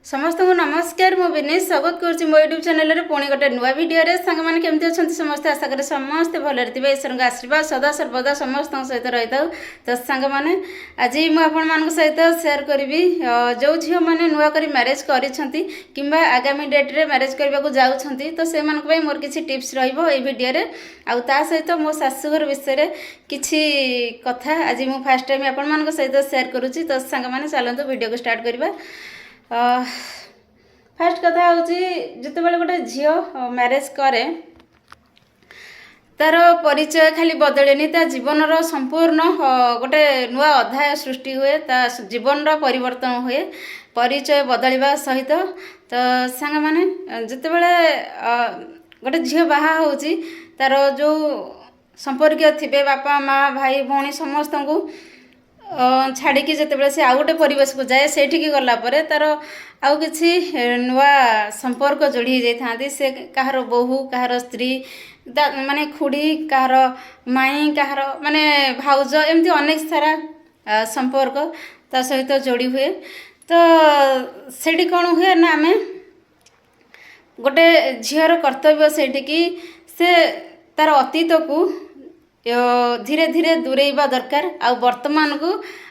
समस्त को नमस्कार मु विनीत स्वागत करुँच मो यूट्यूब चैनल पुणी गोटे नुआ भिडियो सांग मैंने केमती अच्छा समस्त आशा करें समस्ते भलरे थे ईश्वर आशीर्वाद सदा सर्वदा समस्त सहित रही था। तो सांग मैंने आज मुझे सहित सेयार करी जो झील मैंने नुआ कर म्यारेज कर आगामी डेट्रे म्यारेज करने को जाऊँगी तो से मोर किसी टिप्स भिडियो आ सहित मो शाशुघर विषय किसी कथा आज मुझे फास्ट टाइम आपण सहित सेयार करुँची। तो सांग मैंने चलते भिडियो को स्टार्ट करवा। फास्ट कथा हूँ जिते बड़े गोटे झील म्यारेज करे तार परिचय खाली बदलेनी ता जीवन संपूर्ण गोटे नुआ अध्याय सृष्टि हुए ता जीवन परिवर्तन हुए परिचय बदलवा सहित। तो सांग माने जिते बड़े गोटे झील बाहा होची तार जो संपर्क थे बापा माँ भाई भौणी समस्त को छाड़ी जिते से आउ गोटे परिवेश को जाए से गलापर तार आउ कि नुआ संपर्क जोड़ी जाती से कहार बोहू कहार स्त्री माने खुड़ी कहार माई कहार माने भाउज एमती अनेक सारा संपर्क ता सहित जोड़ी हुए। तो सेठी कौन हुए ना आम गोटे झीर कर्तव्य सेठी कि से तार अतीत को धीरे धीरे दूरेबा दरकार आ वर्तमान को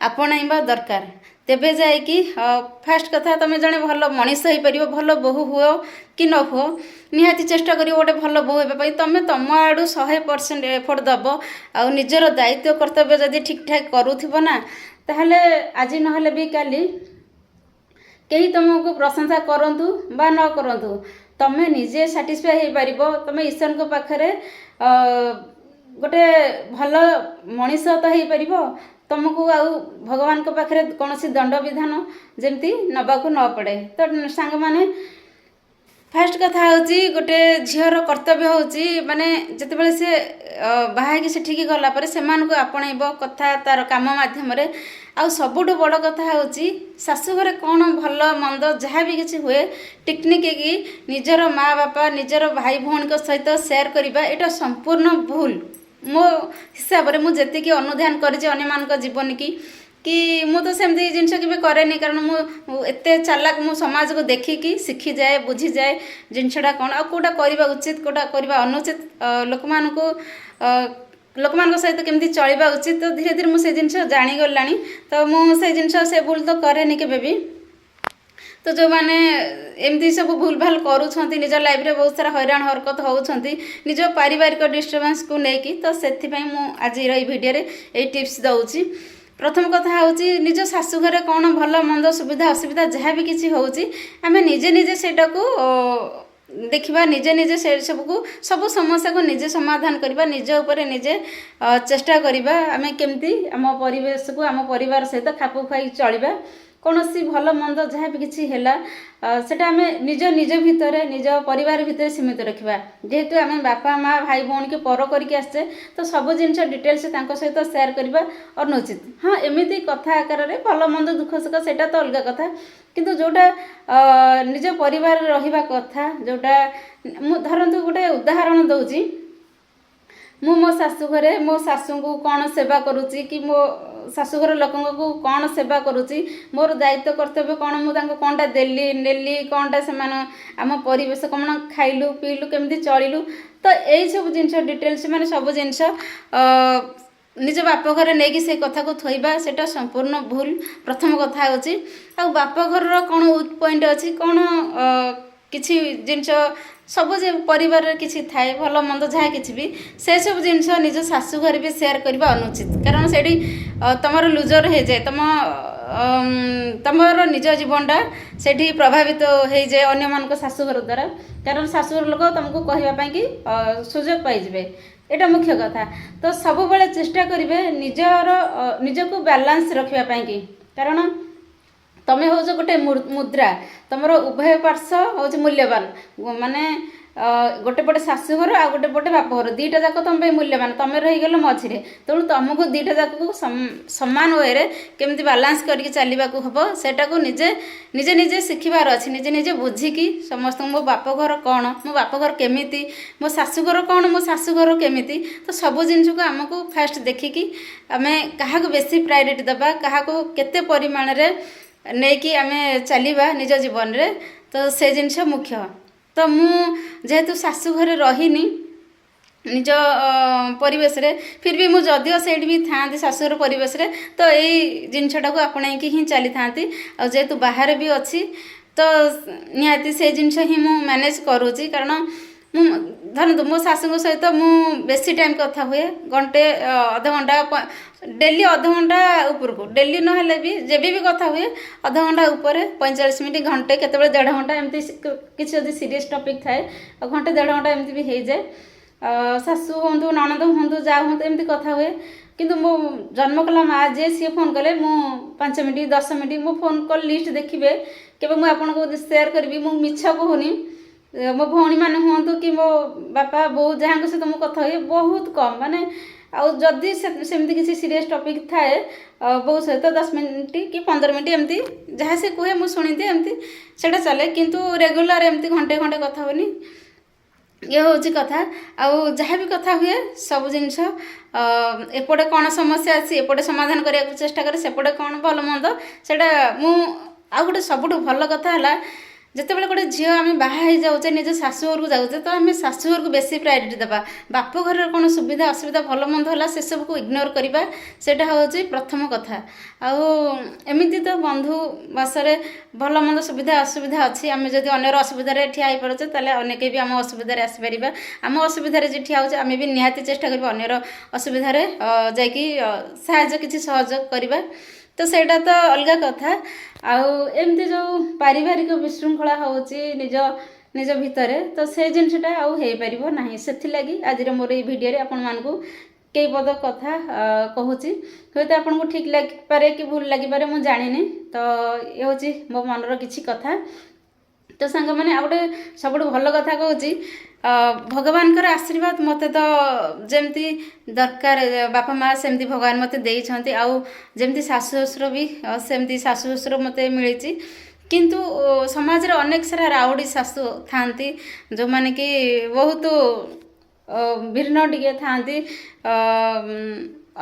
आपणाइबा दरकार तेबे जाए कि फास्ट कथा तुम जड़े भल मनीष हो पार भल बोहू हुओ कि न हुओ निहाती चेष्टा कर गोटे भल बोहू होगापी तुम तुम आड़ू 100% एफर्ट दब आ निजर दायित्व कर्तव्य जदि ठीक ठाक करूथिबो ना ताहले आज नहले भी काली कहीं तुमको प्रशंसा करंतु बा न करंतु तुम निजे सैटिस्फाई हो पार तुम ईश्वर को पाखरे गोटे भल मनीष तो हो पार तुमको आउ भगवान को पाखरे कौन सी दंड विधान जमती नबाकू न पड़े। तो सांग माने फास्ट कथा हूँ गोटे झीर कर्तव्य हूँ माने जिते से बाहर से ठीक गलापर से आपणब कथा तार कम मध्यम आ सबुठ बड़ कथा हूँ शाशुघर कौन भल मंद जहाँ भी किसी हुए टिकनिक की निजर माँ बापा निजर भाई भौणी सहित सेयार करवा यहाँ संपूर्ण भूल मो हिसाब से मुझे अनुधान कर जीवन कि मु तो सेमती जिनस कि कैनि कारण मुझे चालाक मु समाज को देखिकी शिखी जाए बुझी जाए जिनसटा कौन आ कौटा करवा उचित कौटा करवा अनुचित लोक मान सहित केमती चलवा उचित। तो धीरे धीरे मुझे जिनस जाणीगला तो मुझे जिनस से भूल तो कैनि केबे भी। तो जो मैंने एमती सब भूल भाल करूँच निज लाइफ रे बहुत सारा हैरान हरकत होती निज पारिवारिक डिस्टर्बेंस को लेकिन तो से आज भिडियो ये टिप्स दूसरी। प्रथम कथा हूँ निज शाशुघर कौन भल मंद सुविधा असुविधा जहाँ भी किसी होमें निजे निजे सेटा को देखा निजे निजे से सबको सब समस्या को निजे समाधान करवा निज उपर निजे चेष्टा करवा आम केमती आम परिवेश को आम परिवार सहित खाप खुआई चलवा कौन सी भल मंद जहाँ भी किसी है सेटा आम निज निज भितर निज परिवार भितर सीमित रखा जेहेतु आम बापा माँ भाई भौणी के पर करके आसचे तो सब जिन डिटेल्स सहित सेयार करवा अनुचित। हाँ एमती कथा आकार में भल मंद दुख सुख से तो अलग कथा किंतु जोटा निज परिवार रहिबा कथा जोटा धरतु गोटे उदाहरण दूची मो शाशुघरे मो शाशु को कौन सेवा करुच्ची कि मो शाशुघर लोक को कौन सेवा करुच्ची मोर दायित्व कर्तव्य कौन मुझे कौनटा देली नेली कौनटा से आम परिवेश कौन खाइलु पीलु केमती चलिलु तो यही सब जिनस डिटेल्स माने सब जिनस निज बापघर नहीं से कथा को थोइबा सेटा संपूर्ण भूल। प्रथम कथा होची आ बापघर कौन वीक पॉइंट अच्छी कौन किसी जिनस सब परिवार किसी थाए भल मंद जहाँ किसी भी से सब जिनस निज शाशुघर भी सेयार करवा अनुचित कारण से तुम लुजर हो जाए तुम निज जीवनटा से प्रभावित हो जाए अन्य मान शाशुघर द्वारा कारण शाशुघर लोक तुमको कहवाई कि सुजोग पाइबे एटा मुख्य कथा। तो सब बेले चेष्टा करेंगे निजक बैलेंस रखापी कारण तमें हूँ गोटे मुद्रा तुम उभय पार्श्व हूँ मूल्यवान माने गोटे पटे शाशुघर आ गोटे पटे बापघर दीटा जाक तुम मूल्यवान तुम रहीगल मझे तेणु तुमको दीटा जाक को सामान वे केमती बालांस करके चलने को हम सेटा को निजे निजे निजे शिखबार अच्छे निजे निजे बुझिकी समस्त मो बापघर कौन मो बापघर केमिति मो शाशुघर कौन मो शाशुघर केमिति तो सब जिन को आमको फास्ट देखिकी आम क्या बेसी प्रायोरिटी दबा क्या केते परिमाण रे ନେଇକି ଆମେ ଚାଲିବା ନିଜ ଜୀବନରେ ତ ସେ ଜିନିଷ ମୁଖ୍ୟ। ତ ମୁଁ ଯେହେତୁ ଶାଶୁ ଘରେ ରହିନି ନିଜ ପରିବେଶରେ, ଫିର୍ ବି ମୁଁ ଯଦିଓ ସେଇଠି ବି ଥାଆନ୍ତି ଶାଶୁଘର ପରିବେଶରେ, ତ ଏଇ ଜିନିଷଟାକୁ ଆପଣେଇକି ହିଁ ଚାଲିଥାନ୍ତି। ଆଉ ଯେହେତୁ ବାହାରେ ବି ଅଛି ତ ନିହାତି ସେଇ ଜିନିଷ ହିଁ ମୁଁ ମ୍ୟାନେଜ୍ କରୁଛି। କାରଣ ମୁଁ ଧରନ୍ତୁ ମୋ ଶାଶୁଙ୍କ ସହିତ ମୁଁ ବେଶୀ ଟାଇମ୍ କଥା ହୁଏ, ଘଣ୍ଟେ ଅଧଘଣ୍ଟା, ଡେଲି ଅଧଘଣ୍ଟା ଉପରକୁ, ଡେଲି ନହେଲେ ବି ଯେବେ ବି କଥା ହୁଏ ଅଧଘଣ୍ଟା ଉପରେ, 45 ମିନିଟ୍, ଘଣ୍ଟେ, କେତେବେଳେ 1.5 ଘଣ୍ଟା, ଏମିତି କିଛି ଯଦି ସିରିୟସ୍ ଟପିକ୍ ଥାଏ ଆଉ ଘଣ୍ଟେ 1.5 ଘଣ୍ଟା ଏମିତି ବି ହେଇଯାଏ। ଶାଶୁ ହୁଅନ୍ତୁ, ନଣନ୍ଦ ହୁଅନ୍ତୁ, ଯାହା ହୁଅନ୍ତୁ, ଏମିତି କଥା ହୁଏ। କିନ୍ତୁ ମୋ ଜନ୍ମ କଲା ମା ଯିଏ, ସିଏ ଫୋନ୍ କଲେ ମୁଁ 5 ମିନିଟ୍ 10 ମିନିଟ୍, ମୋ ଫୋନ୍ କଲ୍ ଲିଷ୍ଟ ଦେଖିବେ କେବେ ମୁଁ ଆପଣଙ୍କୁ ସେୟାର କରିବି, ମୁଁ ମିଛ କହୁନି। ମୋ ଭଉଣୀମାନେ ହୁଅନ୍ତୁ କି ମୋ ବାପା ବୋଉ ଯାହାଙ୍କ ସହିତ ମୁଁ କଥା ହୁଏ ବହୁତ କମ୍, ମାନେ ଆଉ ଯଦି ସେମିତି କିଛି ସିରିୟସ୍ ଟପିକ୍ ଥାଏ ବୋଉ ସହିତ 10 ମିନିଟ୍ କି 15 ମିନିଟ୍ ଏମିତି ଯାହା ସେ କୁହେ ମୁଁ ଶୁଣିଦିଏ, ଏମିତି ସେଇଟା ଚାଲେ। କିନ୍ତୁ ରେଗୁଲାର ଏମିତି ଘଣ୍ଟେ ଘଣ୍ଟେ କଥା ହୁଏନି। ଇଏ ହେଉଛି କଥା। ଆଉ ଯାହା ବି କଥା ହୁଏ ସବୁ ଜିନିଷ ଏପଟେ କ'ଣ ସମସ୍ୟା ଅଛି ଏପଟେ ସମାଧାନ କରିବାକୁ ଚେଷ୍ଟା କରେ, ସେପଟେ କ'ଣ ଭଲ ମନ୍ଦ ସେଇଟା ମୁଁ। ଆଉ ଗୋଟେ ସବୁଠୁ ଭଲ କଥା ହେଲା, ଯେତେବେଳେ ଗୋଟେ ଝିଅ ଆମେ ବାହା ହେଇଯାଉଛେ ନିଜ ଶାଶୁଘରକୁ ଯାଉଛେ, ତ ଆମେ ଶାଶୁଘରକୁ ବେଶୀ ପ୍ରାୟୋରିଟି ଦେବା। ବାପ ଘରର କ'ଣ ସୁବିଧା ଅସୁବିଧା ଭଲ ମନ୍ଦ ହେଲା ସେସବୁକୁ ଇଗ୍ନୋର କରିବା, ସେଇଟା ହେଉଛି ପ୍ରଥମ କଥା। ଆଉ ଏମିତି ତ ବନ୍ଧୁ ବାସରେ ଭଲ ମନ୍ଦ ସୁବିଧା ଅସୁବିଧା ଅଛି। ଆମେ ଯଦି ଅନ୍ୟର ଅସୁବିଧାରେ ଠିଆ ହେଇପାରୁଛେ ତାହେଲେ ଅନେକ ବି ଆମ ଅସୁବିଧାରେ ଆସିପାରିବା। ଆମ ଅସୁବିଧାରେ ଯେ ଠିଆ ହେଉଛି ଆମେ ବି ନିହାତି ଚେଷ୍ଟା କରିବା ଅନ୍ୟର ଅସୁବିଧାରେ ଯାଇକି ସାହାଯ୍ୟ କିଛି ସହଯୋଗ କରିବା। ତ ସେଇଟା ତ ଅଲଗା କଥା। ଆଉ ଏମିତି ଯେଉଁ ପାରିବାରିକ ବିଶୃଙ୍ଖଳା ହେଉଛି ନିଜ ଭିତରେ, ତ ସେ ଜିନିଷଟା ଆଉ ହେଇପାରିବ ନାହିଁ। ସେଥିଲାଗି ଆଜିର ମୋର ଏଇ ଭିଡ଼ିଓରେ ଆପଣମାନଙ୍କୁ କେଇ ପଦ କଥା କହୁଛି। ହୁଏତ ଆପଣଙ୍କୁ ଠିକ୍ ଲାଗିପାରେ କି ଭୁଲ ଲାଗିପାରେ ମୁଁ ଜାଣିନି, ତ ଇଏ ହେଉଛି ମୋ ମନର କିଛି କଥା। ତ ସାଙ୍ଗମାନେ ଆଉ ଗୋଟେ ସବୁଠୁ ଭଲ କଥା କହୁଛି, ଭଗବାନଙ୍କର ଆଶୀର୍ବାଦ ମୋତେ ତ ଯେମିତି ଦରକାର ବାପା ମା' ସେମିତି ଭଗବାନ ମୋତେ ଦେଇଛନ୍ତି। ଆଉ ଯେମିତି ଶାଶୁ ଶ୍ୱଶୁର ବି ସେମିତି ଶାଶୁ ଶ୍ୱଶୁର ମୋତେ ମିଳିଛି। କିନ୍ତୁ ସମାଜରେ ଅନେକ ସାରା ରାଉଡ଼ି ଶାଶୁ ଥାଆନ୍ତି ଯେଉଁମାନେ କି ବହୁତ ଭିନ୍ନ ଟିକେ ଥାଆନ୍ତି,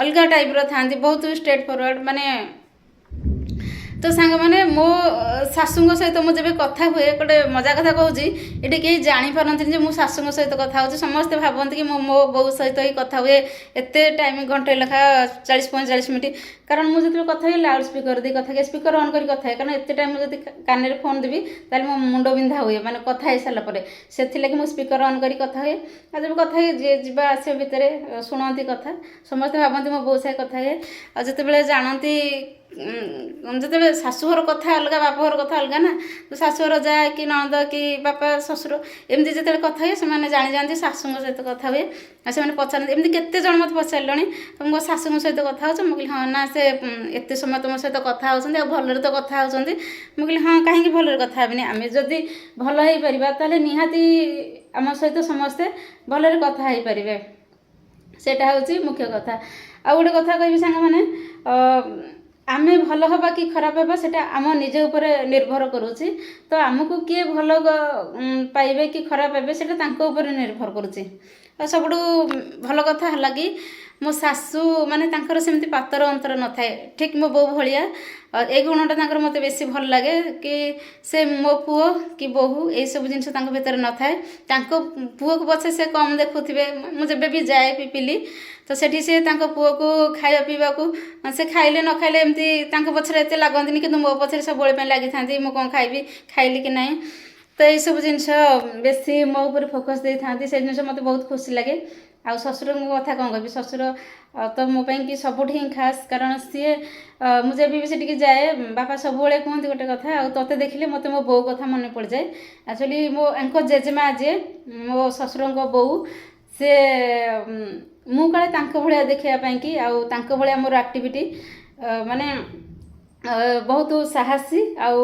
ଅଲଗା ଟାଇପ୍ର ଥାଆନ୍ତି, ବହୁତ ଷ୍ଟ୍ରେଟ୍ ଫରୱାର୍ଡ଼। ମାନେ ତ ସାଙ୍ଗମାନେ ମୋ ଶାଶୁଙ୍କ ସହିତ ମୁଁ ଯେବେ କଥା ହୁଏ, ଗୋଟେ ମଜା କଥା କହୁଛି, ଏଠି କେହି ଜାଣିପାରନ୍ତିନି ଯେ ମୁଁ ଶାଶୁଙ୍କ ସହିତ କଥା ହେଉଛି। ସମସ୍ତେ ଭାବନ୍ତି କି ମୁଁ ମୋ ବୋଉ ସହିତ ହିଁ କଥା ହୁଏ ଏତେ ଟାଇମ୍, ଘଣ୍ଟେ ଲେଖା 40-45 ମିନିଟ୍। କାରଣ ମୁଁ ଯେତେବେଳେ କଥା ହୁଏ ଲାଉଡ଼ ସ୍ପିକର ଦେଇ କଥା ହୁଏ, ସ୍ପିକର ଅନ୍ କରି କଥା ହୁଏ। କାରଣ ଏତେ ଟାଇମ୍ ଯଦି କାନରେ ଫୋନ୍ ଦେବି ତାହେଲେ ମୋ ମୁଣ୍ଡ ବିନ୍ଧା ହୁଏ, ମାନେ କଥା ହେଇସାରିଲା ପରେ। ସେଥିଲାଗି ମୁଁ ସ୍ପିକର ଅନ୍ କରି କଥା ହୁଏ। ଆଉ ଯେବେ କଥା ହୁଏ ଯିଏ ଯିବା ଆସିବା ଭିତରେ ଶୁଣନ୍ତି କଥା, ସମସ୍ତେ ଭାବନ୍ତି ମୋ ବୋଉ ସାଙ୍ଗେ କଥା ହୁଏ। ଆଉ ଯେତେବେଳେ ଜାଣନ୍ତି, ଯେତେବେଳେ ଶାଶୁଘର କଥା ଅଲଗା ବାପଘର କଥା ଅଲଗା ନା, ତ ଶାଶୁଘର ଯାଆ କି ନଣନ୍ଦ କି ବାପା ଶ୍ୱଶୁର ଏମିତି ଯେତେବେଳେ କଥା ହୁଏ ସେମାନେ ଜାଣିଯାଆନ୍ତି ଶାଶୁଙ୍କ ସହିତ କଥା ହୁଏ। ଆଉ ସେମାନେ ପଚାରନ୍ତି, ଏମିତି କେତେ ଜଣ ମୋତେ ପଚାରିଲେଣି ତମ ଶାଶୁଙ୍କ ସହିତ କଥା ହେଉଛ? ମୁଁ କହିଲି ହଁ। ନା ସେ ଏତେ ସମୟ ତୁମ ସହିତ କଥା ହେଉଛନ୍ତି, ଆଉ ଭଲରେ ତ କଥା ହେଉଛନ୍ତି। ମୁଁ କହିଲି ହଁ, କାହିଁକି ଭଲରେ କଥା ହେବିନି? ଆମେ ଯଦି ଭଲ ହେଇପାରିବା ତାହେଲେ ନିହାତି ଆମ ସହିତ ସମସ୍ତେ ଭଲରେ କଥା ହେଇପାରିବେ। ସେଇଟା ହେଉଛି ମୁଖ୍ୟ କଥା। ଆଉ ଗୋଟେ କଥା କହିବି ସାଙ୍ଗମାନେ, ଆମେ ଭଲ ହେବା କି ଖରାପ ହେବା ସେଟା ଆମ ନିଜ ଉପରେ ନିର୍ଭର କରୁଛି। ତ ଆମକୁ କିଏ ଭଲ ପାଇବେ କି ଖରାପ ପାଇବେ ସେଟା ତାଙ୍କ ଉପରେ ନିର୍ଭର କରୁଛି। ଆଉ ସବୁଠୁ ଭଲ କଥା ହେଲା କି ମୋ ଶାଶୁ ମାନେ ତାଙ୍କର ସେମିତି ପାତର ଅନ୍ତର ନଥାଏ, ଠିକ୍ ମୋ ବୋଉ ଭଳିଆ। ଏଇ ଗୁଣଟା ତାଙ୍କର ମୋତେ ବେଶୀ ଭଲ ଲାଗେ କି ସେ ମୋ ପୁଅ କି ବୋହୂ ଏଇସବୁ ଜିନିଷ ତାଙ୍କ ଭିତରେ ନଥାଏ। ତାଙ୍କ ପୁଅକୁ ପଛେ ସେ କମ୍ ଦେଖୁଥିବେ, ମୁଁ ଯେବେ ବି ଯାଏ ପିପିଲି ତ ସେଠି ସେ ତାଙ୍କ ପୁଅକୁ ଖାଇବା ପିଇବାକୁ, ସେ ଖାଇଲେ ନ ଖାଇଲେ ଏମିତି ତାଙ୍କ ପଛରେ ଏତେ ଲାଗନ୍ତିନି, କିନ୍ତୁ ମୋ ପଛରେ ସବୁବେଳେ ପାଇଁ ଲାଗିଥାନ୍ତି। ମୁଁ କ'ଣ ଖାଇବି, ଖାଇଲି କି ନାହିଁ। ତ ଏଇସବୁ ଜିନିଷ ବେଶୀ ମୋ ଉପରେ ଫୋକସ୍ ଦେଇଥାନ୍ତି, ସେ ଜିନିଷ ମୋତେ ବହୁତ ଖୁସି ଲାଗେ। ଆଉ ଶ୍ୱଶୁରଙ୍କ କଥା କ'ଣ କହିବି, ଶ୍ୱଶୁର ତ ମୋ ପାଇଁ କି ସବୁଠି ହିଁ ଖାସ୍। କାରଣ ସିଏ ମୁଁ ଯେବେ ବି ସେଠିକି ଯାଏ ବାପା ସବୁବେଳେ କୁହନ୍ତି ଗୋଟେ କଥା, ଆଉ ତୋତେ ଦେଖିଲେ ମୋତେ ମୋ ବୋଉ କଥା ମନେ ପଡ଼ିଯାଏ। ଆକ୍ଚୁଆଲି ମୋ ଆଙ୍କ ଜେଜେମା ଯିଏ ମୋ ଶ୍ୱଶୁରଙ୍କ ବୋଉ, ସେ ମୁଁ କାଳେ ତାଙ୍କ ଭଳିଆ ଦେଖିବା ପାଇଁକି, ଆଉ ତାଙ୍କ ଭଳିଆ ମୋର ଆକ୍ଟିଭିଟି ମାନେ ବହୁତ ସାହସୀ ଆଉ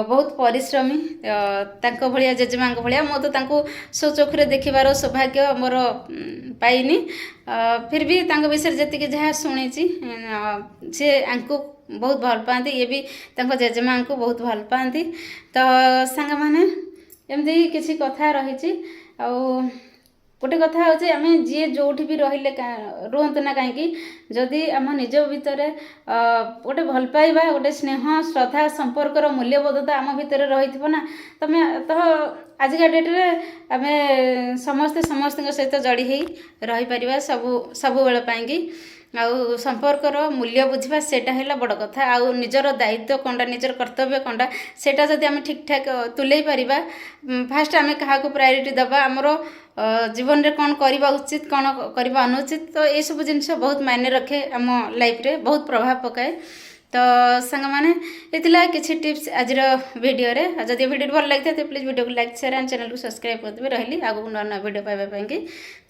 ବହୁତ ପରିଶ୍ରମୀ, ତାଙ୍କ ଭଳିଆ ଜେଜେମାଙ୍କ ଭଳିଆ। ମୁଁ ତ ତାଙ୍କୁ ସ୍ୱଚକ୍ଷୁରେ ଦେଖିବାର ସୌଭାଗ୍ୟ ମୋର ପାଇନି, ଫିର୍ ବି ତାଙ୍କ ବିଷୟରେ ଯେତିକି ଯାହା ଶୁଣିଛି, ସେ ଆଙ୍କୁ ବହୁତ ଭଲ ପାଆନ୍ତି, ଇଏ ବି ତାଙ୍କ ଜେଜେମାଙ୍କୁ ବହୁତ ଭଲ ପାଆନ୍ତି। ତ ସାଙ୍ଗମାନେ ଏମିତି କିଛି କଥା ରହିଛି। ଆଉ गोटे कथा हूँ आम जी जो भी रहिले रुहतु ना कहीं जदि आम निज भितर गोटे भल पाइबा गोटे स्नेह श्रद्धा संपर्कर मूल्यबोधता आम भितर रही ना तमें तो आजिका डेट्रे आम समस्ते समस्त सहित जड़ी हो रही पार सब बेले आउ संपर्कर मूल्य बुझा सेटा है बड़ कथा आउ निजर दायित्व कंडा निजर कर्तव्य कंडा सेटा जदि आम ठीक ठाक तुले पारिबा फास्ट आम क्या प्रायोरिटी दबा आमर जीवन रे कौन करवा उचित कौन करवा अनुचित तो ये सब जिनस बहुत मायने रखे आम लाइफ रे बहुत प्रभाव पकाए तो सांग मैंने ये किसी टिप्स आज वीडियो रे जदि वीडियो भल लगी तो प्लीज वीडियो को लाइक शेयर एंड चैनल को सब्सक्राइब करदेवे रही आगू नया नया वीडियो पाइबा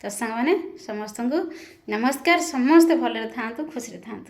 तो सांग मैंने समस्त को नमस्कार समस्ते भल था खुशी था।